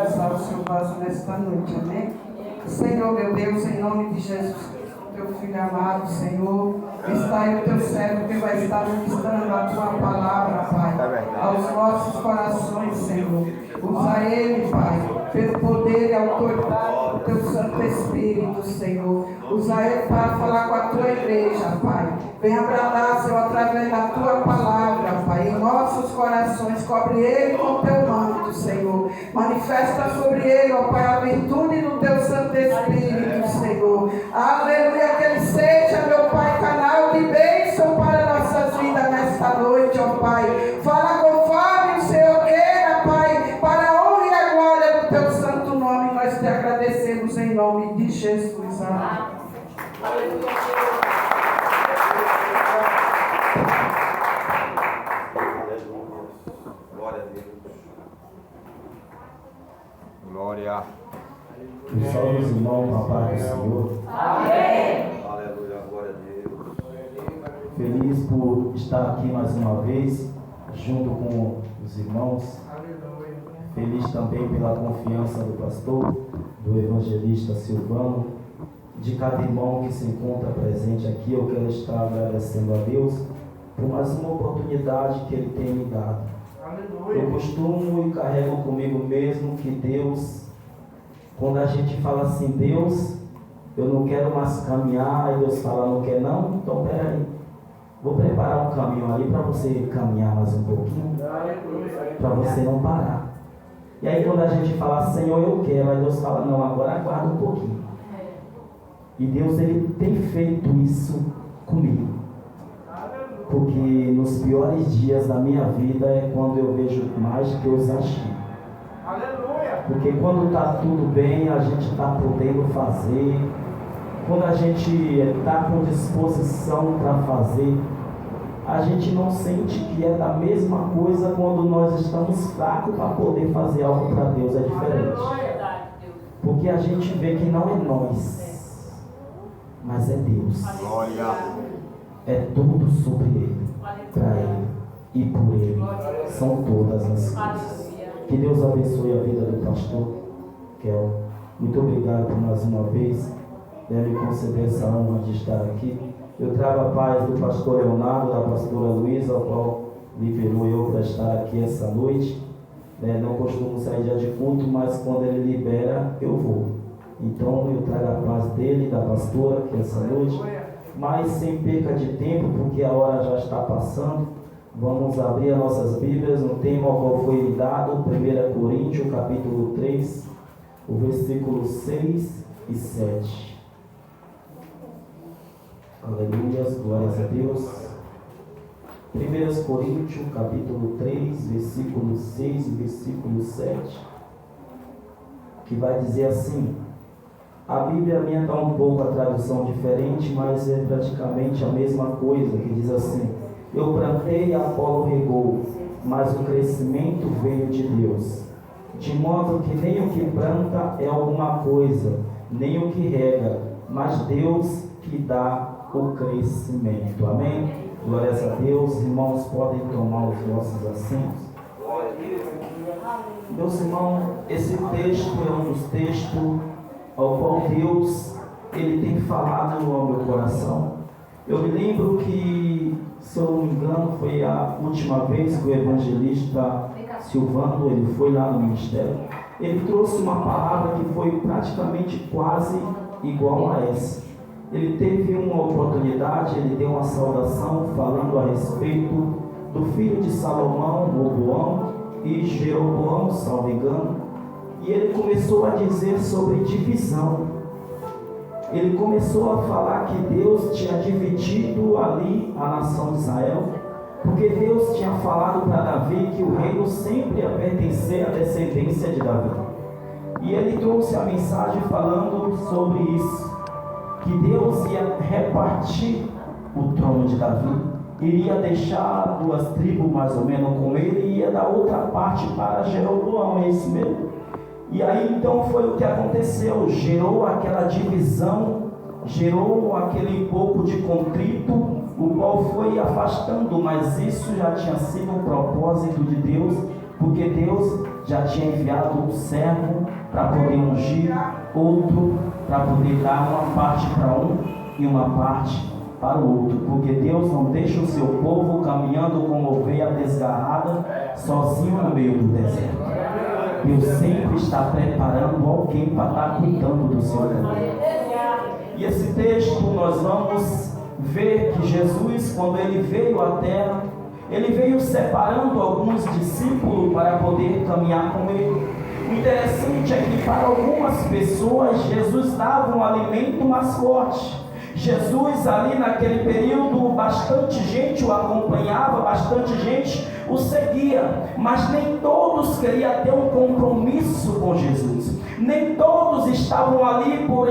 abraçar o seu vaso nesta noite, amém? Senhor, meu Deus, em nome de Jesus, teu filho amado, Senhor, está aí o teu servo que vai estar ministrando a tua palavra, Pai, aos nossos corações, Senhor. Usa ele, Pai, pelo poder e autoridade do teu Santo Espírito, Senhor. Usa ele para falar com a tua igreja, Pai. Venha bradar, Senhor, através da tua palavra, Pai, em nossos corações. Cobre ele com o teu manto, Senhor. Manifesta sobre ele, ó Pai, a virtude do teu Santo Espírito, Senhor. Aleluia, que ele seja, meu Pai, canal de bênção para nossas vidas nesta noite, ó Pai. Fala conforme o Senhor queira, Pai, para a honra e a glória do teu santo nome. Nós te agradecemos em nome de Jesus. Amém. Glória a Deus. Glória. E só os irmãos na paz do Senhor. Amém. Aleluia, glória a Deus. Feliz por estar aqui mais uma vez, junto com os irmãos. Feliz também pela confiança do pastor, do evangelista Silvano, de cada irmão que se encontra presente aqui. Eu quero estar agradecendo a Deus por mais uma oportunidade que Ele tem me dado. Eu costumo e carrego comigo mesmo que Deus, quando a gente fala assim, Deus, eu não quero mais caminhar, e Deus fala, não quer não? Então peraí, vou preparar um caminho ali para você caminhar mais um pouquinho, para você não parar. E aí quando a gente fala, Senhor, eu quero, aí Deus fala, não, agora aguarda um pouquinho. E Deus, Ele tem feito isso comigo. Porque nos piores dias da minha vida é quando eu vejo mais Deus agir. Porque quando está tudo bem, a gente está podendo fazer. Quando a gente está com disposição para fazer, a gente não sente que é da mesma coisa quando nós estamos fracos para poder fazer algo para Deus. É diferente. Porque a gente vê que não é nós, mas é Deus. Glória. É tudo sobre Ele, para Ele e por Ele. São todas as coisas. Que Deus abençoe a vida do pastor Kel. Muito obrigado por mais uma vez. Deve conceder essa honra de estar aqui. Eu trago a paz do pastor Leonardo, da pastora Luísa, ao qual liberou eu para estar aqui essa noite. Não costumo sair dia de culto, mas quando ele libera, eu vou. Então eu trago a paz dele, da pastora, que essa noite. Mas sem perca de tempo, porque a hora já está passando, vamos abrir as nossas Bíblias no tema ao qual foi dado, 1 Coríntios, capítulo 3, o versículo 6 e 7. Aleluia, glórias a Deus. 1 Coríntios, capítulo 3, versículo 6 e versículo 7, que vai dizer assim. A Bíblia minha está um pouco a tradução diferente, mas é praticamente a mesma coisa, que diz assim: eu plantei e Apolo regou, mas o crescimento veio de Deus. De modo que nem o que planta é alguma coisa, nem o que rega, mas Deus que dá o crescimento. Amém? Glórias a Deus. Irmãos, podem tomar os nossos assentos. Meus irmãos, esse texto é um dos textos ao qual Deus, Ele tem falado ao meu coração. Eu me lembro que, se eu não me engano, foi a última vez que o evangelista Silvano, ele foi lá no ministério, ele trouxe uma palavra que foi praticamente quase igual a essa. Ele teve uma oportunidade, ele deu uma saudação falando a respeito do filho de Salomão, Roboão, e Jeroboão, salvo engano. E ele começou a dizer sobre divisão. Ele começou a falar que Deus tinha dividido ali a nação de Israel, porque Deus tinha falado para Davi que o reino sempre ia pertencer à descendência de Davi. E ele trouxe a mensagem falando sobre isso, que Deus ia repartir o trono de Davi, iria deixar 2 tribos mais ou menos com ele e ia dar outra parte para Jeroboão, é isso mesmo? E aí então foi o que aconteceu, gerou aquela divisão, gerou aquele pouco de contrito, o qual foi afastando, mas isso já tinha sido um propósito de Deus, porque Deus já tinha enviado um servo para poder ungir, outro para poder dar uma parte para um e uma parte para o outro, porque Deus não deixa o seu povo caminhando como ovelha desgarrada, sozinho no meio do deserto. Deus sempre está preparando alguém para estar cuidando do seu caminho. E esse texto nós vamos ver que Jesus, quando ele veio à terra, ele veio separando alguns discípulos para poder caminhar com ele. O interessante é que para algumas pessoas Jesus dava um alimento mais forte. Jesus ali naquele período, bastante gente o acompanhava, bastante gente o seguia, mas nem todos queriam ter um compromisso com Jesus, nem todos estavam ali por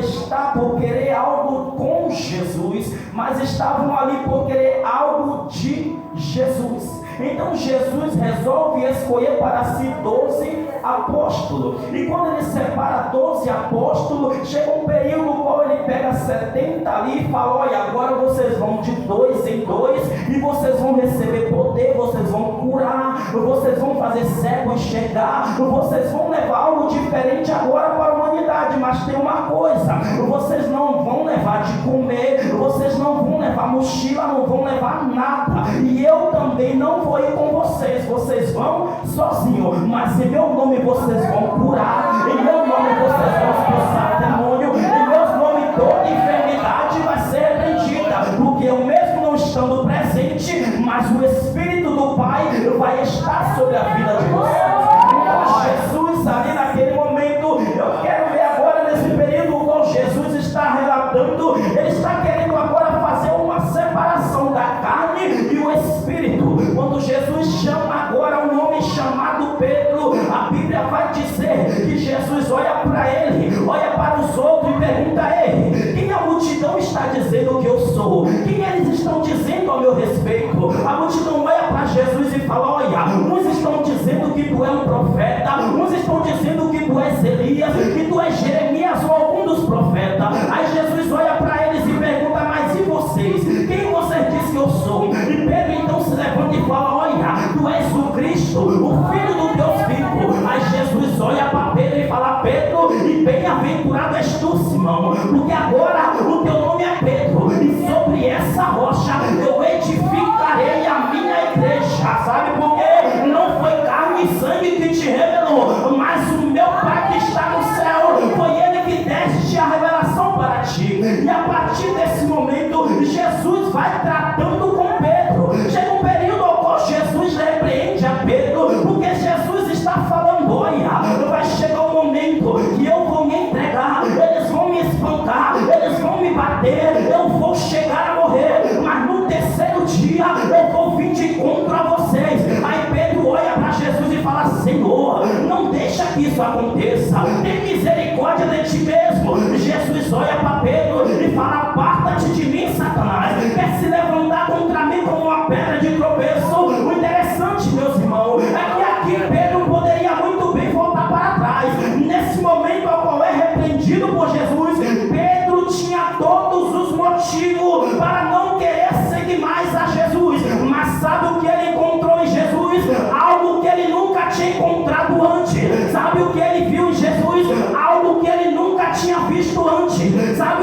querer algo com Jesus, mas estavam ali por querer algo de Jesus. Então Jesus resolve escolher para si 12 apóstolos, e quando ele separa 12 apóstolos, chega um período no qual ele pega 70 ali e fala: olha, agora vocês vão de 2 em 2 e vocês vão receber poder, vocês vão curar, vocês vão fazer cego enxergar, vocês vão levar algo diferente agora para a humanidade. Mas tem uma coisa: vocês não vão levar de comer, vocês não vão levar mochila, não vão levar nada, e eu também não vou ir com vocês, vocês vão sozinhos, mas em meu nome vocês vão curar, em meu nome vocês vão expulsar demônio, em meu nome toda enfermidade vai ser repreendida, porque eu mesmo não estando presente, mas o Espírito do Pai vai estar sobre a vida de vocês. Então Jesus ali naquele momento, eu quero ver agora nesse período o qual Jesus está relatando, ele está querendo agora fazer uma separação da carne e o Espírito. Quando Jesus chama agora um homem chamado Pedro, a Bíblia vai dizer que Jesus olha para ele, olha para os outros e pergunta a ele: quem a multidão está dizendo que eu sou? Quem eles estão dizendo a meu respeito? A multidão olha para Jesus e fala: olha, uns estão dizendo que tu é um profeta, uns estão dizendo que tu és Elias, que tu és Jeremias ou algum dos profetas. Aí Jesus olha para eles e pergunta: mas e vocês? Quem vocês dizem que eu sou? E Pedro então se levanta e fala: olha, tu és o Cristo, o Filho do Deus vivo. Aí Jesus olha para Pedro e fala: Pedro, e bem-aventurado és tu, Simão, porque agora o teu nome é Pedro, e sobre essa rocha eu edificarei a minha igreja. Sabe por quê? Não foi carne e sangue que te revelou, mas o meu Pai que está no céu, foi ele que deste a revelação para ti. E a partir desse momento Jesus vai tratando com Pedro. Chega um período ao qual Jesus repreende a Pedro, porque Jesus está falando: olha, vai chegar um momento que eu vou me entregar, eles vão me espancar, eles vão me bater, eu vou chegar a morrer, mas no terceiro dia eu vou vir de encontro a vocês. Aí Pedro olha para Jesus e fala: Senhor, não deixa que isso aconteça, tem misericórdia de ti mesmo. Jesus olha para Pedro e fala: aparta-te de mim, Satanás, quer se levantar contra mim como uma pedra de tropeço. O interessante, meus irmãos, é que aqui Pedro poderia muito bem voltar para trás. Nesse momento ao qual é repreendido por Jesus, Pedro tinha todos os motivos para não querer seguir mais a Jesus. Mas sabe o que ele encontrou em Jesus? Algo que ele nunca tinha encontrado antes. Sabe o que ele viu em Jesus? Algo que ele nunca tinha visto antes. Sabe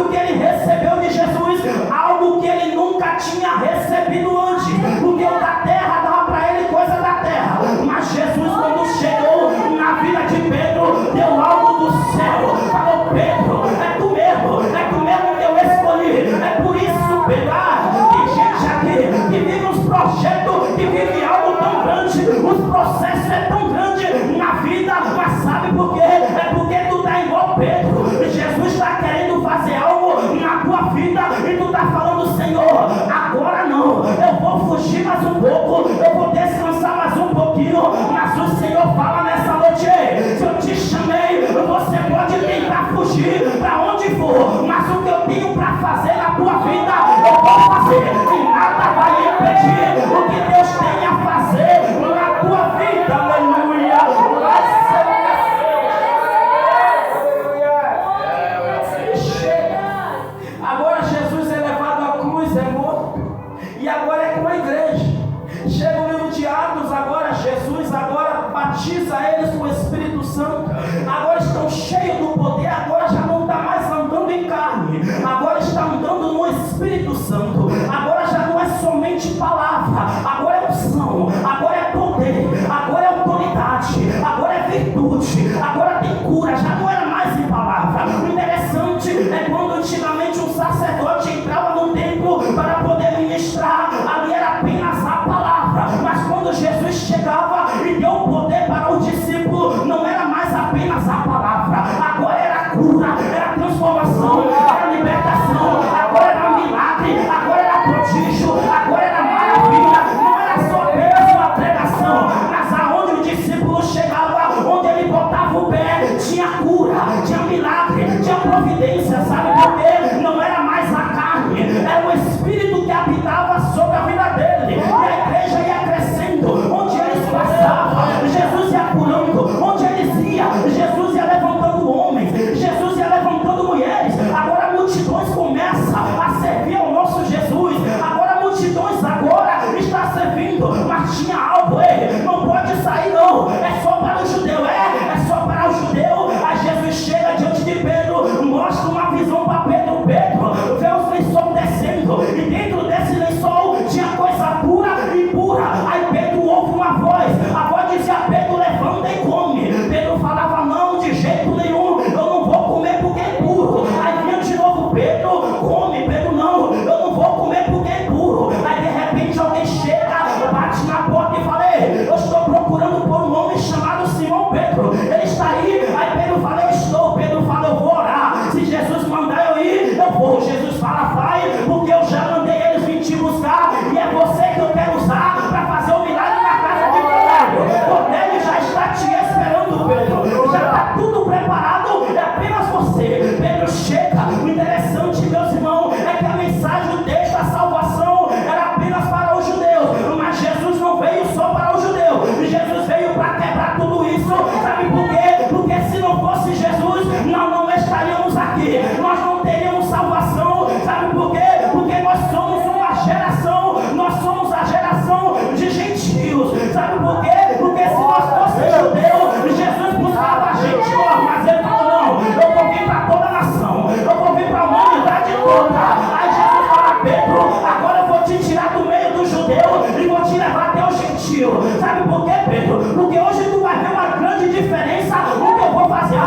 cheio do poder, agora já não está mais andando em carne, agora está andando no Espírito Santo. Agora já não é somente palavra, agora é unção, agora é poder, agora é autoridade, agora é virtude, agora tem cura, já não era mais em palavra. O interessante é quando antigamente um sacerdote entrava no templo para poder ministrar, ali era apenas a palavra, mas quando Jesus chegava e deu o poder para o discípulo, não era mais apenas a palavra, agora era cura, era transformação, era libertação, agora era milagre, agora era prodígio, agora era maravilha. Não era só apenas uma pregação, mas aonde o discípulo chegava, onde ele botava o pé, tinha cura, tinha milagre, tinha providência. Sabe por quê? Não era mais a carne, era o Espírito que habitava sobre a vida dele, e a igreja ia crescendo. Onde eles passavam, Jesus ia curando. Onde eles iam, Jesus ia levantando homens, Jesus ia levantando mulheres. Agora multidões começam a servir ao nosso Jesus. Agora multidões agora está servindo, mas tinha algo, não pode sair não, é só para o judeu, é só para o judeu. Aí Jesus chega diante de Pedro, mostra uma visão para Pedro. Pedro vê os lençóis descendo, e dentro desse lençol tinha coisa pura e impura. Aí Pedro ouve uma voz, a voz dizia: Pedro, levanta e come. Pedro falava: não, de jeito nenhum, eu não vou comer porque é puro. Aí vinha de novo: Pedro, come. Pedro: não, eu não vou comer porque é puro. Aí de repente alguém chega, bate na porta e fala: ei, eu estou procurando por um homem chamado Simão Pedro, ele está aí? Aí Pedro fala: eu estou. Pedro fala: eu vou orar, se Jesus mandar eu ir, eu vou. Jesus fala: vai, porque eu já mandei eles vir te buscar, e é você que eu quero usar para fazer o milagre na casa de Cornélio. Cornélio já está te esperando, Pedro, já está tudo preparado, é apenas você. Pedro chega. O interessante, meus irmãos, é que a mensagem, o texto da salvação era apenas para os judeus, mas Jesus não veio só para os judeus, Jesus veio para quebrar tudo isso. Sabe por quê? Porque se não fosse Jesus, nós não estaríamos aqui, nós não teríamos salvação. Sabe por quê? Porque nós somos uma geração, nós somos a geração de gentios. Sabe por quê? Porque se nós fossemos judeus, Jesus buscava a gente, mas ele falou: não, eu vou vir para toda a nação, eu vou vir para a humanidade toda. Aí Jesus fala: Pedro, agora eu vou te tirar do meio do judeu e vou te levar até o gentio. Sabe por quê, Pedro? Porque hoje tu vai ver uma grande diferença. O que eu vou fazer?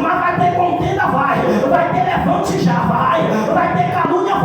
Mas vai ter contenda, vai ter levante, já vai ter calúnia,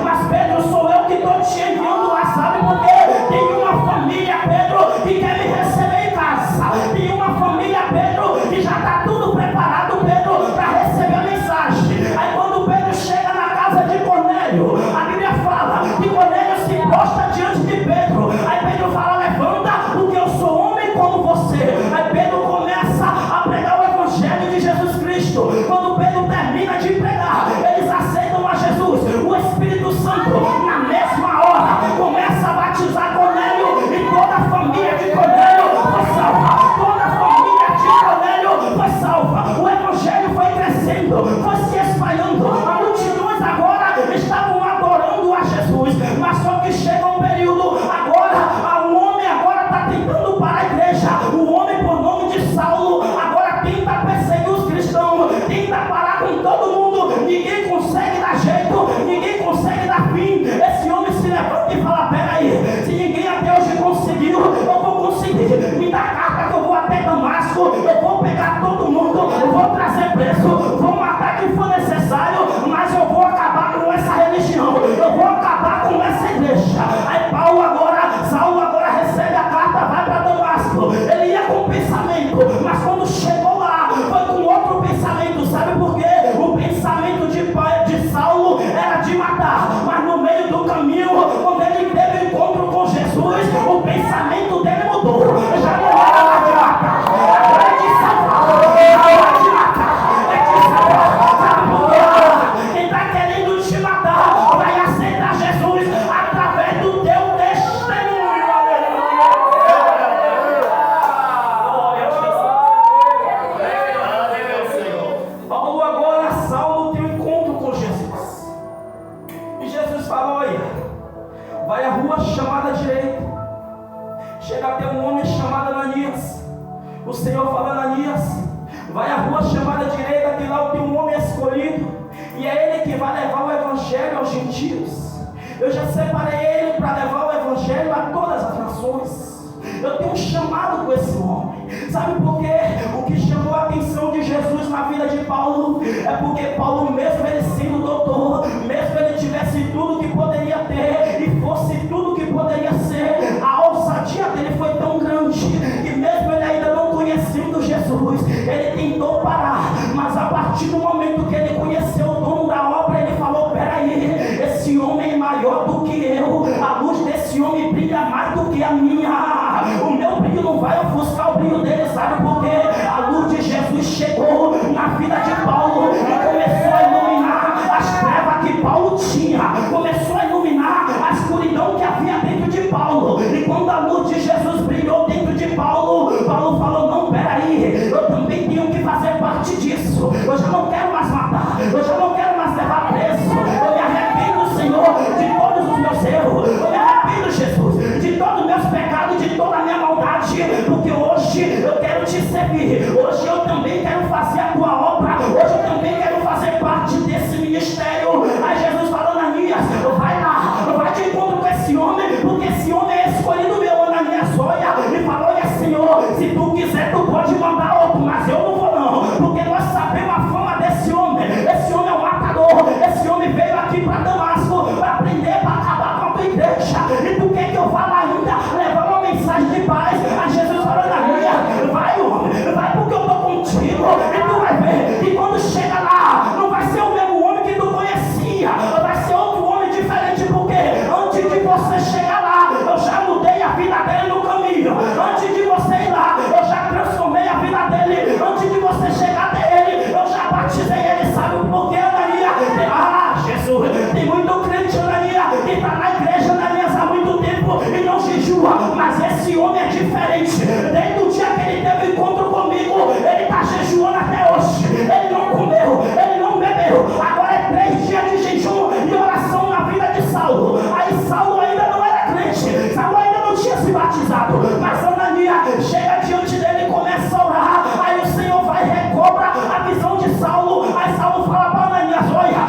mas Pedro, sou eu que estou te enviando lá. Sabe por quê? Tem uma família, Pedro, que quer me receber em casa. Tem uma família, Pedro, que já está tudo preparado, Pedro, para receber a mensagem. Aí quando Pedro chega na casa de Cornélio, a Bíblia fala que Cornélio se prostra diante de Pedro. Aí Pedro fala: levanta, porque eu sou homem como você. Aí Pedro começa a pregar o evangelho de Jesus Cristo. Quando Pedro termina de pregar, eles aceitam a Jesus. O Espírito Santo, na mesma hora, começa a batizar Cornélio, e toda a família de Cornélio foi salva. Toda a família de Cornélio foi salva. O evangelho foi crescendo, foi se espalhando. As multidões agora estavam adorando a Jesus, mas só que chega um período agora, o homem agora está tentando parar a igreja. O homem, por nome de Saulo, agora tenta perseguir os cristãos, tenta parar com todo mundo. Ninguém consegue dar jeito, ninguém consegue dar fim. Esse homem se levanta e fala: peraí, se ninguém até hoje conseguiu, eu vou conseguir. Me dá carta que eu vou até Damasco, eu vou pegar todo mundo, eu vou trazer preso, vou matar quem for necessário, mas eu vou acabar com essa religião, eu vou acabar com essa igreja. Aí Saulo agora recebe a carta, vai para Damasco. Ele ia com pensamento, mas quando chegou lá, foi com outro pensamento. Sabe por quê? O pensamento de Saulo era de matar, mas no meio do caminho, quando ele teve encontro com Jesus, o pensamento dele mudou. Já não era mais de matar, agora é de salvar. Não é de matar, é de salvar. Sabe por quê? Quem está querendo te matar vai aceitar Jesus através do teu testemunho. Glória a Jesus. Paulo agora, Saulo tem um encontro com Jesus. E Jesus fala: olha, vai à rua chamada direita, chega até um homem chamado Ananias. O Senhor fala: Ananias, vai à rua chamada direita. lá eu tenho um homem escolhido, e é ele que vai levar o evangelho aos gentios. Eu já separei ele para levar o evangelho a todas as nações. Eu tenho um chamado com esse homem. Sabe por quê? O que chamou a atenção de Jesus na vida de Paulo é porque Paulo, mesmo ele sendo doutor, mesmo ele tivesse tudo que poderia ter e fosse tudo que poderia ser, a ousadia dele foi tão grande que mesmo ele ainda não conhecendo Jesus, ele tentou parar, mas a partir do momento que ele conheceu o dono da obra, ele falou: peraí, esse homem é maior do que eu, a luz desse homem brilha mais do que a minha, o meu brilho não vai ofuscar o brilho dele. Sabe por quê? A luz de Jesus chegou na vida de Paulo e começou a iluminar as trevas que Paulo tinha, começou a iluminar a escuridão que havia dentro de Paulo. E quando a luz de Jesus brilhou dentro de Paulo, Paulo falou: não, peraí, eu também tenho que fazer parte disso. Eu já não quero mais matar, eu já não quero mais levar preso. Eu me arrependo, Senhor, de todos os meus erros. Eu me arrependo, Jesus, de todos os meus pecados, de toda a minha maldade, porque hoje eu quero te servir. Hoje eu também quero fazer a tua obra. Hoje eu também quero fazer parte desse ministério. Aí Jesus falou: Ananias, vai lá, vai de encontro com esse homem, porque esse homem é escolhido meu. Ananias olha e falou: olha, Senhor, se tu quiser tu pode mandar outro, mas eu não vou não, porque nós sabemos a fama desse homem. Esse homem é um matador. Esse homem veio aqui para Damasco para aprender, para acabar com a tua igreja. E tu quer que eu fale ainda? Levar uma mensagem de paz. Aí Jesus falou: Ananias, vai, homem, vai, porque eu estou contigo. E tu vai ver que quando chega lá, não vai ser o mesmo homem que tu conhecia, vai ser outro homem diferente, porque antes de você chegar lá, eu já mudei a vida dele no caminho. Antes de você ir lá, eu já transformei a vida dele. Antes de você chegar até ele, eu já batizei ele. Sabe por quê, Ananias? Jesus, tem muito crente, Ananias, que está na igreja, Ananias, há muito tempo e não jejua, mas esse homem é diferente. Desde o dia que ele teve encontro comigo, ele está jejuando até hoje. Ele não comeu, ele não bebeu. Agora é 3 dias de jejum e oração na vida de Saulo. Aí Saulo ainda não era crente, Saulo ainda não tinha se batizado, mas Ananias chega diante dele e começa a orar. Aí o Senhor vai e recobra a visão de Saulo. Aí Saulo fala para Ananias: olha,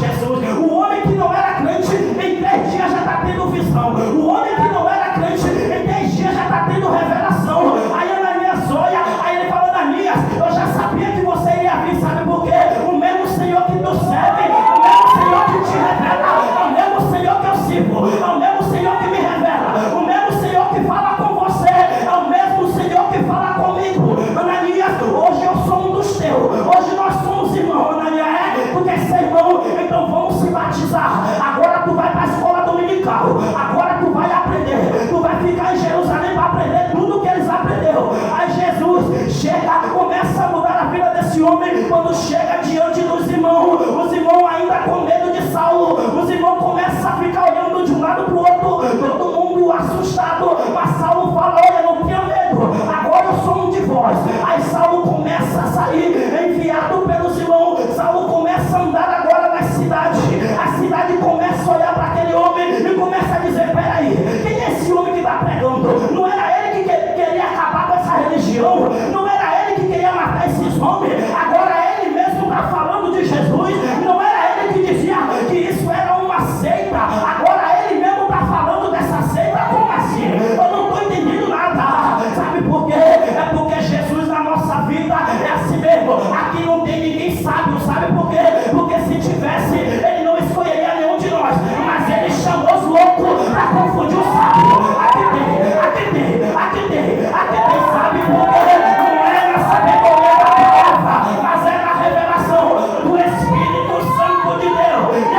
Jesus, o homem que não era crente, em 3 dias já está tendo visão. O homem que não era crente, em 3 dias já está tendo revelação. Aí Ananias olha, aí ele fala: Ananias, eu já sabia que você iria vir. Sabe por quê? O mesmo Senhor que tu serve, o mesmo Senhor que te revela, é o mesmo Senhor que eu sirvo, é o mesmo Senhor que me revela, o mesmo Senhor que fala com você, é o mesmo Senhor que fala comigo. Ananias, hoje eu sou um dos teus, hoje nós somos irmãos. Ananias, tu quer ser irmão? Então vamos se batizar. Agora tu vai para a escola dominical, agora tu vai aprender, tu vai ficar em Jerusalém para aprender tudo que eles aprenderam. Aí Jesus chega, começa a mudar a vida desse homem. Quando chega diante dos irmãos, os irmãos ainda com medo de Saulo, os irmãos começam a ficar olhando de um lado para o outro, todo mundo assustado. Mas Saulo fala: olha, não tenha medo, agora eu sou um de vós. Aí Saulo começa a sair, enviado pelos irmãos. Saulo começa a andar agora na cidade. A cidade começa a olhar para aquele homem e começa a dizer: peraí, quem é esse homem que está pregando? Não era ele que queria acabar com essa religião? Não era ele que queria matar esses homens? Agora ele mesmo está falando de Jesus. Não era ele que dizia que isso era uma seita? Agora ele mesmo está falando dessa seita? Como assim? Eu não estou entendendo nada. Sabe por quê? É porque Jesus na nossa vida é assim mesmo. Aqui não tem ninguém sábio. Sabe por quê? Porque se tivesse, ele não escolheria nenhum de nós, mas ele chamou os loucos para confundir o sábio. Aqui tem, aqui tem, aqui tem, aqui tem. Sabe por quê? Não é na sabedoria da palavra, mas é na revelação do Espírito Santo de Deus. E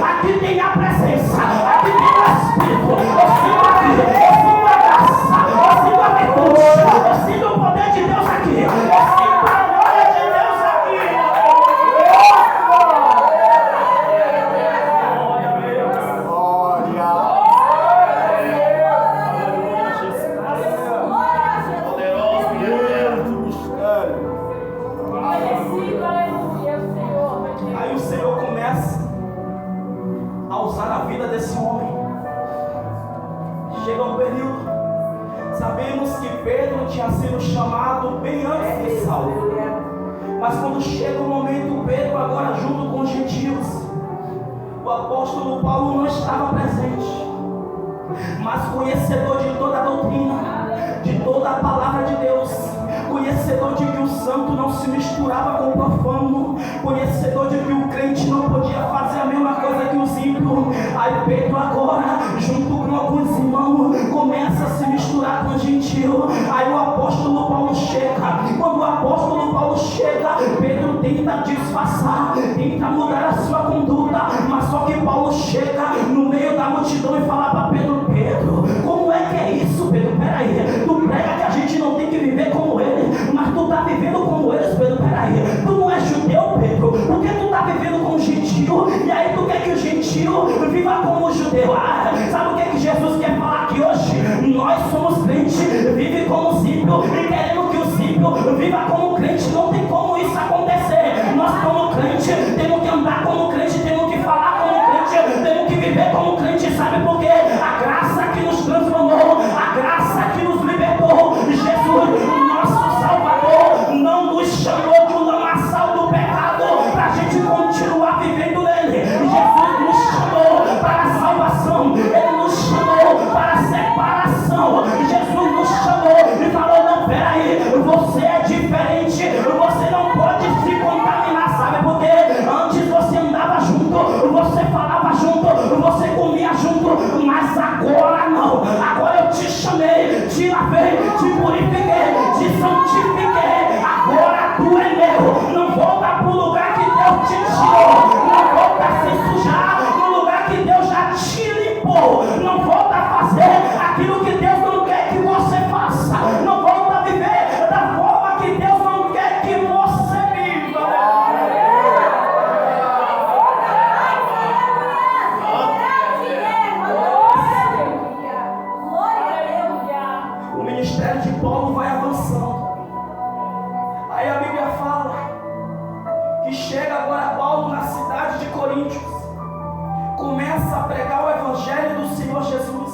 aqui tem a presença, aqui tem o Espírito. Eu sinto aqui, eu sinto a graça, eu sinto a virtude, eu sinto o poder de Deus aqui, eu sinto a glória de Deus aqui. Aí o Senhor começa a usar a vida desse homem. Chega um período, sabemos que Pedro tinha sido chamado bem antes de Saulo, Mas quando chega o momento, Pedro agora junto com os gentios, o apóstolo Paulo não estava presente, mas conhecedor de toda a doutrina, de toda a palavra de Deus, conhecedor de que o santo não se misturava com o profano, conhecedor de que o crente não podia fazer a mesma coisa que os ímpios. Aí Pedro agora, junto com alguns irmãos, começa a se misturar com os gentios. Aí o apóstolo Paulo chega. Quando o apóstolo Paulo chega, Pedro tenta disfarçar, tenta mudar a sua conduta, mas só que Paulo chega no meio da multidão e fala para Pedro: Pedro, como é que é isso, Pedro? Peraí, tu prega que a gente não tem que viver como ele, mas tu tá vivendo como eles, Pedro. Peraí, tu não é judeu, Pedro? Por que tu tá vivendo como gentio? E aí tu quer que o gentio viva como judeu? Sabe o que Jesus quer falar aqui hoje? Nós somos crentes, vive como os ímpios, e queremos que os ímpios viva como crente. Não tem como isso acontecer. Nós como crente temos que andar como crente, temos que falar como crente, temos que viver como crente. Sabe por quê? A graça que nos transformou, a graça que nos libertou, Jesus, nosso Salvador, não nos chamou de um lamaçal do pecado para a gente continuar vivendo nele. Jesus nos chamou para a salvação, ele nos chamou para a separação. Jesus nos chamou e falou: não, peraí, você é diferente, você não pode se contaminar. Sabe por quê? Antes você andava junto, você falava junto, você comia junto, mas agora não. Agora eu te chamei, te lavei, te purifiquei, te santifiquei. Agora tu é meu. Não volta para o lugar que Deus te tirou, não volta a se sujar no lugar que Deus já te limpou, não volta a fazer aquilo que Deus não quer que você faça, não volta a viver da forma que Deus não quer que você viva. O ministério de Paulo vai avançando. Aí a Bíblia fala que chega agora Paulo na cidade de Coríntios, começa a pregar o evangelho do Senhor Jesus.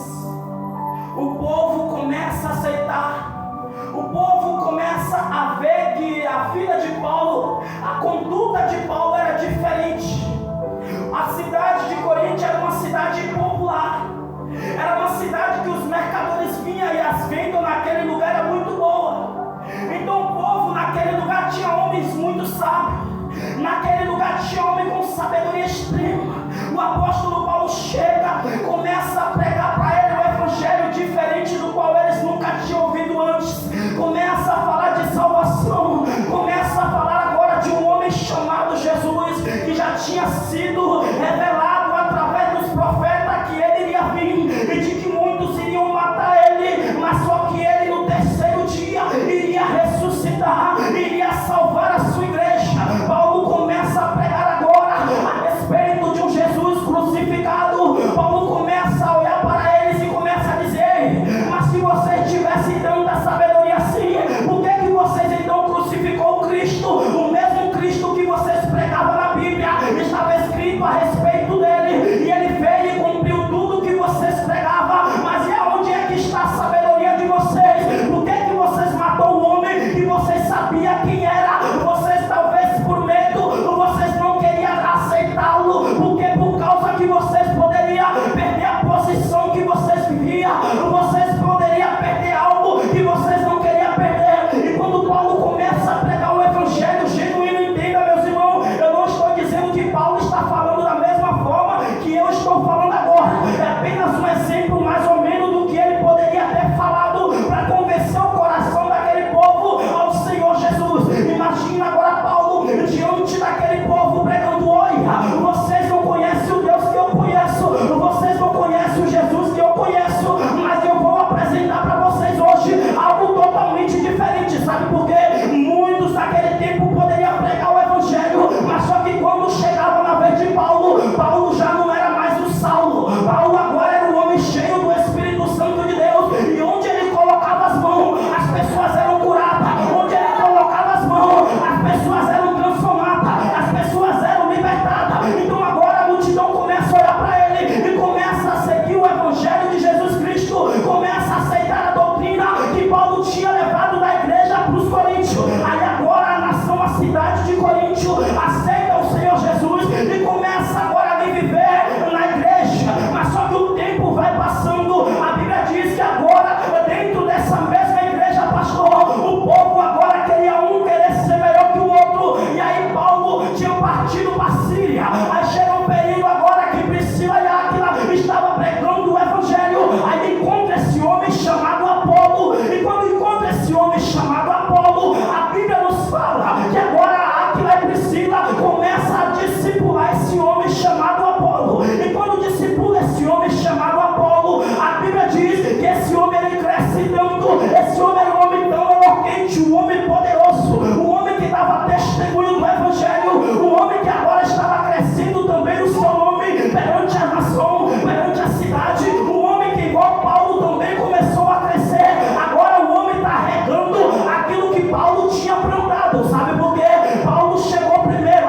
O povo começa a aceitar, o povo começa a ver que a vida de Paulo, a conduta de Paulo era diferente. A cidade de Coríntios era uma cidade popular, era uma cidade que os mercadores vinham e as vendas naquele lugar era muito boa. Então o povo naquele lugar tinha homens muito sábios, naquele lugar tinha homem com sabedoria extrema. O apóstolo Paulo chega, começa a pregar para ele o evangelho diferente do qual eles nunca tinham ouvido antes. Começa a falar de salvação, começa a falar agora de um homem chamado Jesus, que já tinha sido revelado através dos profetas que ele iria vir, e de que muitos iriam matar ele, mas só que ele no terceiro dia iria ressuscitar, iria salvar a sua igreja. Paulo começa a pregar agora a respeito de um Jesus crucificado. Paulo começa a olhar para eles e começa a dizer: mas se vocês tivessem tanta sabedoria assim, por que vocês então crucificou o Cristo? O mesmo Cristo que vocês pregavam na Bíblia, estava escrito a respeito dele, e ele veio e cumpriu tudo que vocês pregavam. Mas e aonde é que está a sabedoria de vocês? Por que vocês matou o homem que vocês sabiam quem era? Vocês talvez por medo, vocês não queriam aceitá-lo, porque por causa que vocês poderiam perder a posição que vocês viviam, vocês poderiam perder algo que vocês não queriam perder. E quando Paulo começa a pregar o evangelho genuíno, entenda, meus irmãos, eu não estou dizendo que Paulo está falando da mesma forma que eu estou falando agora, é apenas um exemplo mais ou menos do que ele poderia ter falado para convencer o coração daquele povo ao Senhor Jesus. Imagina agora Paulo diante daquele povo pregando: olha, vocês não conhecem o Deus que eu conheço, vocês não conhecem o Jesus que eu conheço, mas eu vou apresentar para vocês hoje algo totalmente diferente. Sabe por quê? Muitos naquele tempo poderiam pregar o evangelho, mas só que quando chegava na vez de Paulo, Paulo já não era mais o Saulo. Paulo agora era um homem cheio do Espírito Santo de Deus, e onde ele colocava as mãos, as pessoas eram curadas. Onde ele colocava as mãos, as pessoas eram transformadas. que agora Áquila e Priscila começa a discipular esse homem chamado Apolo. E quando discipula esse homem chamado Apolo, a Bíblia diz que esse homem ele cresce tanto, esse homem era um homem tão eloquente, um homem poderoso, um homem que dava testemunho do Evangelho, um homem que agora estava crescendo também o seu nome perante a nação, perante a cidade, um homem que igual Paulo também começou a crescer. Agora o homem está regando aquilo que Paulo tinha plantado. Sabe por quê? Paulo chegou primeiro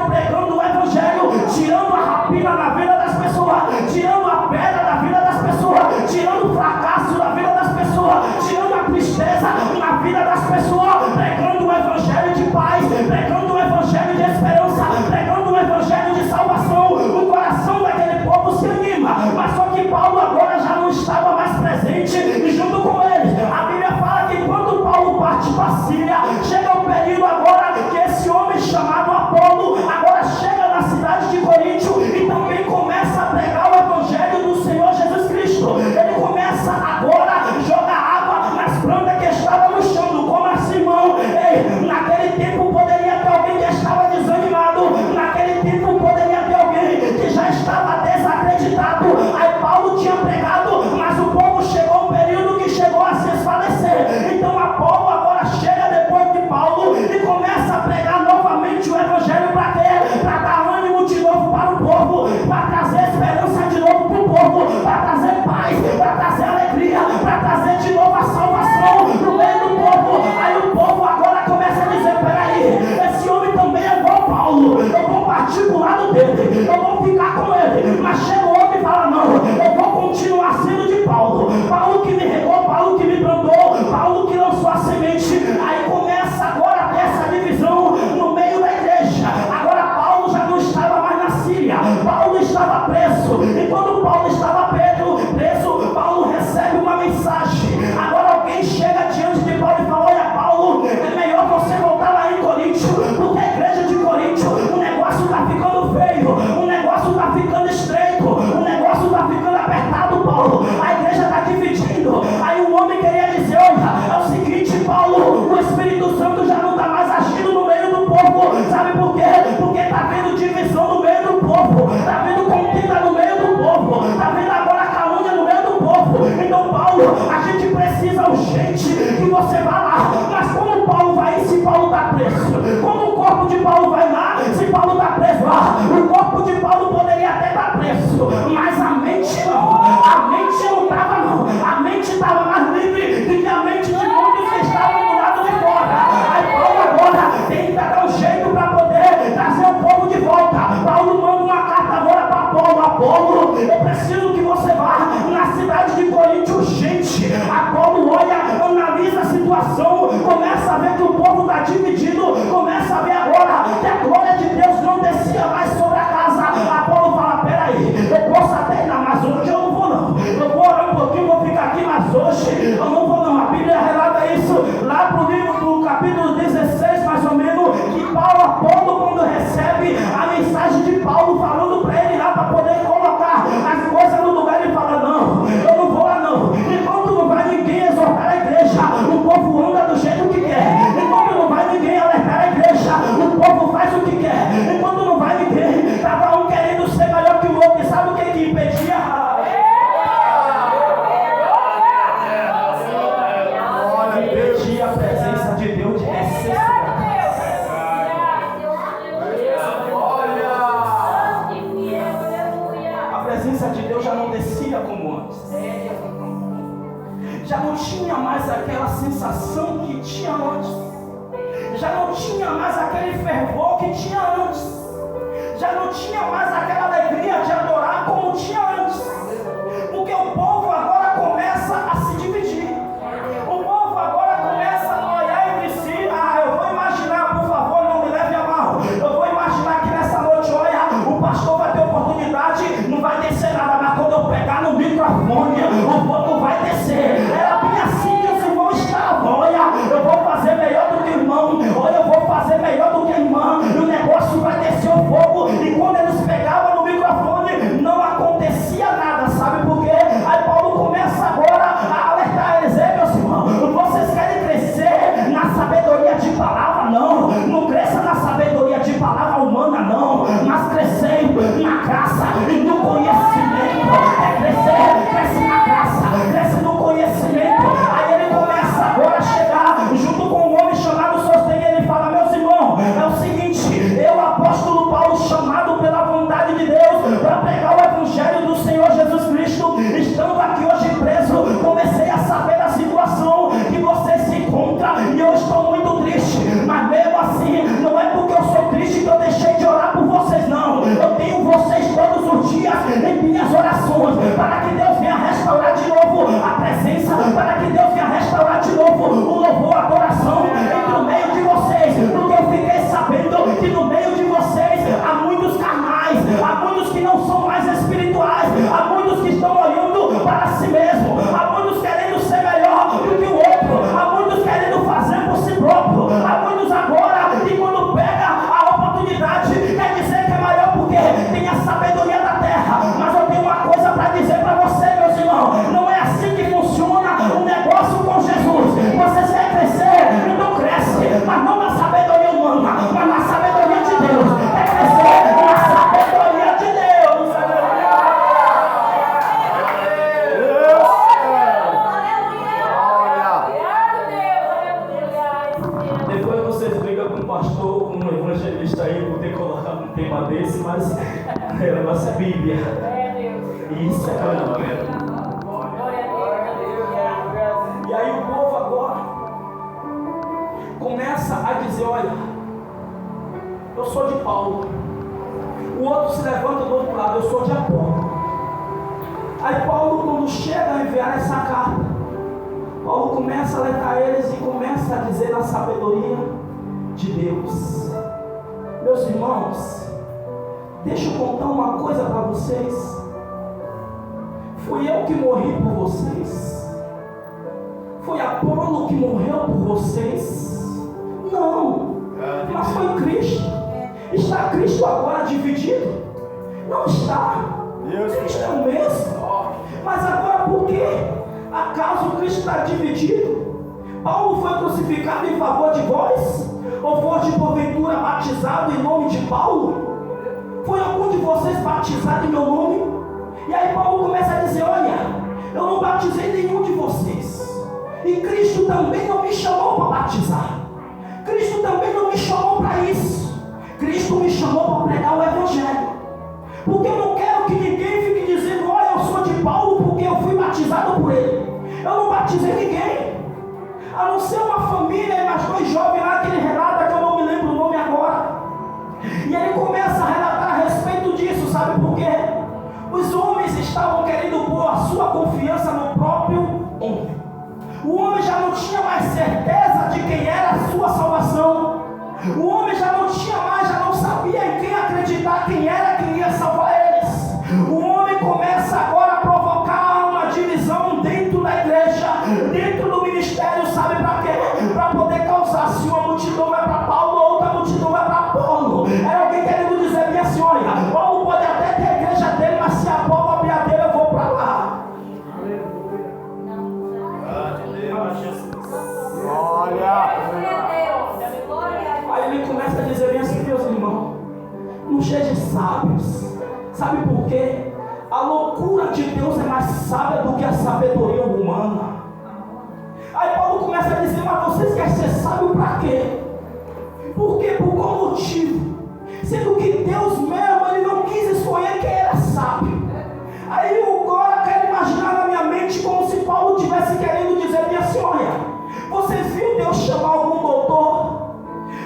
pregando o Evangelho, tirando a rapina na vida das pessoas, tirando a pedra da vida das pessoas, tirando o fracasso da vida das pessoas, tirando a tristeza na vida das pessoas, pregando o Evangelho de paz, pregando o Evangelho de esperança, pregando o Evangelho de salvação. O coração daquele povo se anima, mas só que Paulo agora já não estava mais presente junto com eles. A Bíblia fala que quando Paulo parte para a Síria, chega o período agora que esse homem chamado Apolo agora chega na cidade de Coríntio e também começa a pregar o Evangelho do Senhor Jesus Cristo. Ele começa agora a jogar água nas plantas que estavam no chão. Como assim, irmão? Ei, naquele tempo poderia ter alguém que estava desanimado, naquele tempo poderia ter alguém que já estava desacreditado. Aí Paulo tinha pregado, mas o povo chegou um período que chegou a se esfalecer. Então Apolo agora chega depois de Paulo e começa a pregar novamente o Evangelho. Para quê? Para dar ânimo de novo para o povo, para trazer esperança de novo para o povo, para trazer paz, para trazer alegria, para trazer de novo a salvação no meio do povo. Aí o povo agora começa a dizer: peraí, esse homem também é igual Paulo, eu vou partir para o lado dele, eu vou ficar com ele. Mas chega o homem e fala: não, eu vou continuar sendo de Paulo, Paulo que me regou, Paulo que me plantou, Paulo que lançou a semente. Aí começa agora a ter essa divisão no meio da igreja. Agora Paulo já não estava mais na Síria, Paulo estava preso, e quando Paulo estava preso, Paulo recebe uma mensagem. Agora alguém chega diante de Paulo e fala: olha Paulo, é melhor você voltar lá em Coríntio, porque a igreja de Coríntio, o negócio está ficando feio, o negócio está ficando estreito, o negócio está ficando apertado, Paulo, a igreja está dividindo. Aí o homem queria dizer: olha, é o seguinte Paulo, o Espírito Santo já não está mais agindo no meio do povo. Sabe por quê? Porque está havendo divisão no meio do povo, está havendo contenda no meio do povo, está havendo agora calúnia no meio do povo. Então Paulo, a gente precisa urgente que você vá lá. Mas como Paulo vai ir se Paulo está preso? Como o corpo de Paulo vai lá se Paulo está preso lá? O corpo de Paulo poderia até estar preso, mas a mente não. A mente não estava não. A mente estava mais livre do que a mente de muitos que estavam do lado de fora. Aí Paulo agora tem que dar um jeito para poder trazer o povo de volta. Paulo manda uma carta agora para Apolo: Apolo, eu preciso que você vá na cidade de Coríntio urgente. Apolo olha, analisa a situação, começa a ver que o povo está dividido, começa a ver agora que a glória de Deus não descia mais sobre a casa. Apolo fala: peraí, eu posso até ir lá, mas hoje eu não vou não. Eu vou orar um pouquinho, vou ficar aqui, mas hoje eu não vou não. A Bíblia relata isso lá pro livro do capítulo 16, mais ou menos, que Apolo, quando recebe a mensagem de Paulo falando para ele lá para poder colocar as coisas no lugar, ele fala: não, eu não vou lá não. Enquanto não vai ninguém exortar a igreja, o povo anda do jeito que quer. Enquanto não vai ninguém alertar a igreja, o povo faz o que quer. Enquanto não vai ninguém, cada um querendo ser melhor que o outro. E sabe o que impedia? Impedia a presença de Deus de necessidade. A presença de Deus já não descia como antes. Já não tinha mais aquela sensação que tinha antes. Já não tinha mais aquele fervor que tinha antes. Já não tinha mais aquela alegria de adorar como tinha antes. Porque o povo agora começa a se dividir. O povo agora começa a olhar entre si. Eu vou imaginar, por favor, não me leve a mal. Eu vou imaginar que nessa noite, olha, o pastor vai ter oportunidade, não vai descer nada, mas quando eu pegar no microfone, o povo vai descer. Era bem assim que os irmãos estavam. Olha, eu vou fazer melhor do que o irmão, olha, eu vou fazer melhor do que a irmã, e o negócio vai descer o fogo. E quando eles pegavam no microfone, não acontecia briga com o pastor, com um evangelista aí por ter colocado um tema desse, mas o negócio é Bíblia. E isso é grande. E aí o povo agora começa a dizer, olha, eu sou de Paulo. O outro se levanta do outro lado, eu sou de Apolo. Aí Paulo, quando chega a enviar essa carta, Paulo começa a alertar eles e começa a dizer na sabedoria de Deus. Meus irmãos, deixa eu contar uma coisa para vocês. Fui eu que morri por vocês? Foi Apolo que morreu por vocês? Não, mas foi Cristo. Está Cristo agora dividido? Não está. Cristo é o mesmo. Mas agora por que acaso Cristo está dividido? Paulo foi crucificado em favor de vós? Ou foi de porventura batizado em nome de Paulo? Foi algum de vocês batizado em meu nome? E aí Paulo começa a dizer, olha, eu não batizei nenhum de vocês. E Cristo também não me chamou para batizar. Cristo também não me chamou para isso. Cristo me chamou para pregar o Evangelho. Porque eu não quero que ninguém fique dizendo, olha, eu sou de Paulo porque eu fui batizado por ele. Eu não batizei ninguém. A não ser uma família e mais dois jovens lá que ele relata, que eu não me lembro o nome agora. E ele começa a relatar a respeito disso, sabe por quê? Os homens estavam querendo pôr a sua confiança no próprio homem. O homem já não tinha mais certeza de quem era a sua salvação. O homem já não tinha mais, já não sabia em quem acreditar, quem era quem ia salvar eles. O homem começa agora a provocar uma divisão dentro da igreja, dentro do ministério, sabe para quê? Para poder causar, se uma multidão vai para Paulo, outra multidão vai para Apolo. Era alguém querendo dizer bem assim, olha, Paulo pode até ter a igreja dele, mas se Apolo abrir a dele, eu vou para lá. Aí ele começa a dizer bem assim, meus irmãos, não sejam sábios. Sabe por quê? A loucura de Deus é mais sábia do que a sabedoria humana. Aí Paulo começa a dizer, mas vocês querem ser sábios para quê? Por quê? Por qual motivo? Sendo que Deus mesmo, ele não quis escolher quem era sábio. Aí eu agora quero imaginar na minha mente como se Paulo estivesse querendo dizer bem assim, olha, vocês viram Deus chamar algum doutor?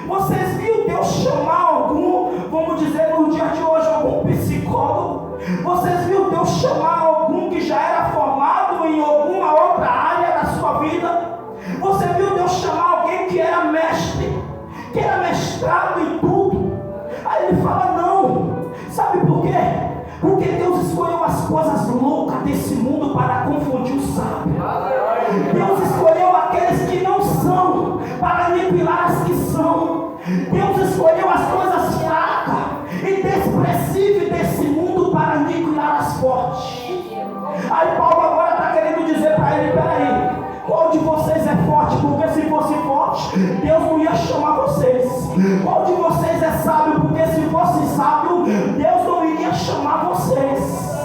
Vocês viram Deus chamar algum, vamos dizer no dia de hoje, algum psicólogo? Vocês viram Deus chamar algum que já era formado em alguma outra área da sua vida? Você viu Deus chamar alguém que era mestre, que era mestrado em tudo? Aí ele fala, não. Sabe por quê? Porque Deus escolheu as coisas loucas desse mundo para confundir o sábio. Deus escolheu aqueles que não são para aniquilar as que são. Deus escolheu as coisas fracas e desprezíveis desse mundo para aniquilar as fortes. Aí Paulo agora está querendo dizer para ele, peraí, qual de vocês é forte? Porque se fosse forte, Deus não ia chamar vocês. Qual de vocês é sábio? Porque se fosse sábio, Deus não iria chamar vocês.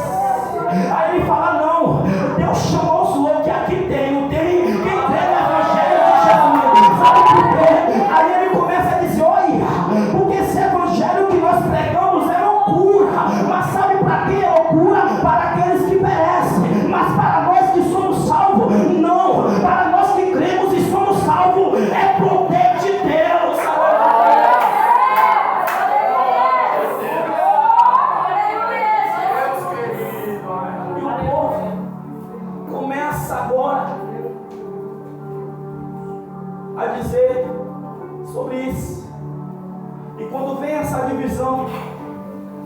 Aí ele fala, não, Deus chamou os loucos, que aqui tem quem crê no Evangelho de Jesus. Sabe por quê? Aí ele começa a dizer, olha, porque esse Evangelho que nós pregamos é loucura. Mas sabe para quem é loucura? Para aqueles que perecem. Mas para nós que somos salvos, não. Para nós que cremos e somos salvos, é poder de Deus. E o povo começa agora a dizer sobre isso. E quando vem essa divisão,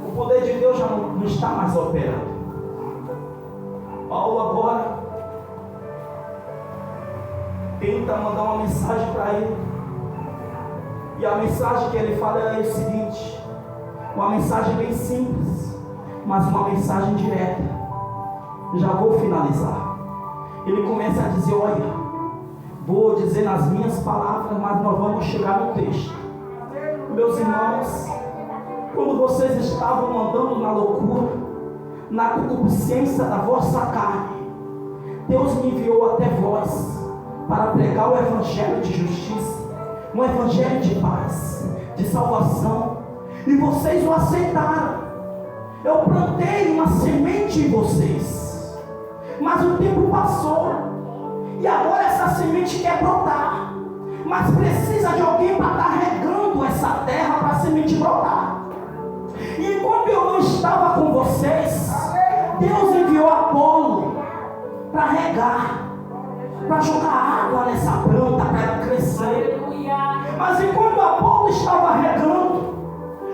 o poder de Deus já não está mais operando. Paulo agora tenta mandar uma mensagem para ele. E a mensagem que ele fala é o seguinte, uma mensagem bem simples, mas uma mensagem direta. Já vou finalizar. Ele começa a dizer, olha, vou dizer nas minhas palavras, mas nós vamos chegar no texto. Meus irmãos, quando vocês estavam andando na loucura, na concupiscência da vossa carne, Deus me enviou até vós para pregar o Evangelho de justiça. um evangelho de paz, de salvação, e vocês o aceitaram. Eu plantei uma semente em vocês, mas o tempo passou, e agora essa semente quer brotar, mas precisa de alguém para estar regando essa terra para a semente brotar. E enquanto eu não estava com vocês, Deus enviou Apolo para regar, para jogar água nessa planta para ela crescer. Mas enquanto Apolo estava regando,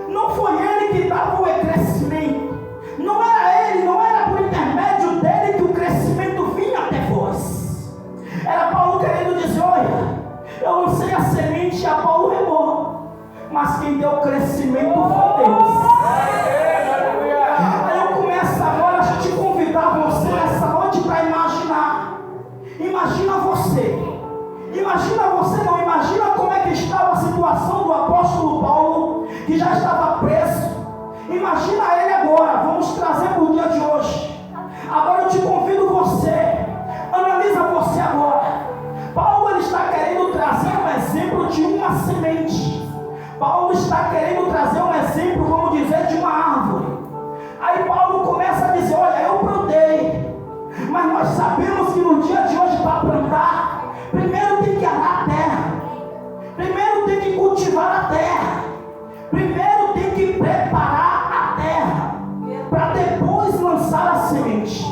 não foi ele que dava o crescimento, não era por intermédio dele que o crescimento vinha até vós. Era Paulo querendo dizer: olha, eu lancei a semente e Apolo regou, mas quem deu o crescimento foi Deus. Aí eu começo agora a te convidar você nessa noite para imaginar. Imagina como é que estava a situação do apóstolo Paulo, que já estava preso. Imagina ele agora. Vamos trazer para o dia de hoje. Agora eu te convido você, analisa você agora. Paulo ele está querendo trazer um exemplo de uma semente. Paulo está querendo trazer um exemplo, vamos dizer, de uma árvore. Aí Paulo começa a dizer: olha, eu plantei, mas nós sabemos que no dia de hoje, para plantar, primeiro tem que arar a terra, primeiro tem que cultivar a terra, primeiro tem que preparar a terra, para depois lançar a semente.